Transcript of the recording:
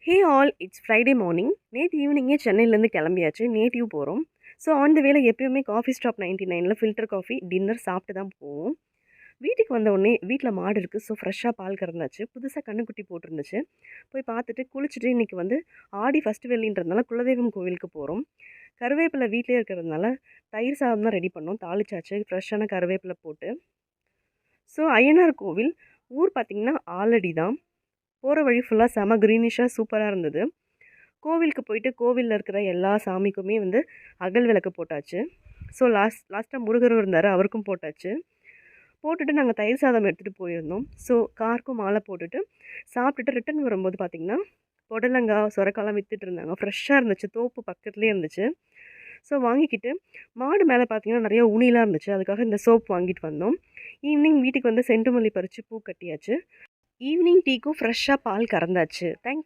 Hey all, it's Friday morning. நேற்று ஈவினிங்கே சென்னையிலேருந்து கிளம்பியாச்சு. நேட்டிவ் போகிறோம். ஸோ ஆன் த வேல எப்பயுமே காஃபி ஸ்டாப் 99ல் ஃபில்டர் காஃபி டின்னர் சாப்பிட்டு தான் போவோம். வீட்டுக்கு வந்த உடனே வீட்டில் மாடு இருக்குது. ஸோ ஃப்ரெஷ்ஷாக பால் கறந்தாச்சு. புதுசாக கன்றுக்குட்டி போட்டிருந்துச்சு. போய் பார்த்துட்டு குளிச்சுட்டு இன்றைக்கி வந்து ஆடி ஃபஸ்ட்டு வெள்ளின்றதுனால குலதெய்வம் கோவிலுக்கு போகிறோம். கருவேப்பிலை வீட்டிலே இருக்கிறதுனால தயிர் சாதம் தான் ரெடி பண்ணோம். தாளிச்சாச்சு ஃப்ரெஷ்ஷான கருவேப்பிலை போட்டு. ஸோ அய்யனார் கோவில் ஊர் பார்த்திங்கன்னா ஆலடி தான். போகிற வழி ஃபுல்லாக செம க்ரீனிஷாக சூப்பராக இருந்தது. கோவிலுக்கு போயிட்டு கோவிலில் இருக்கிற எல்லா சாமிக்குமே வந்து அகல் விளக்கு போட்டாச்சு. ஸோ லாஸ்ட்டாக முருகரும் இருந்தார், அவருக்கும் போட்டாச்சு. போட்டுட்டு நாங்கள் தயிர் சாதம் எடுத்துகிட்டு போயிருந்தோம். ஸோ காருக்கும் மாலை போட்டுட்டு சாப்பிட்டுட்டு ரிட்டன் வரும்போது பார்த்திங்கன்னா புடலங்காய் சொரக்காலாம் விற்றுட்டு இருந்தாங்க. ஃப்ரெஷ்ஷாக இருந்துச்சு, தோப்பு பக்கத்துலேயே இருந்துச்சு. ஸோ வாங்கிக்கிட்டு மாடு மேலே பார்த்திங்கன்னா நிறைய உணிலாம் இருந்துச்சு. அதுக்காக இந்த சோப் வாங்கிட்டு வந்தோம். ஈவினிங் வீட்டுக்கு வந்து செண்டுமல்லி பறித்து பூ கட்டியாச்சு. ஈவினிங் டீக்கும் ஃப்ரெஷ்ஷாக பால் கறந்தாச்சு. தேங்க்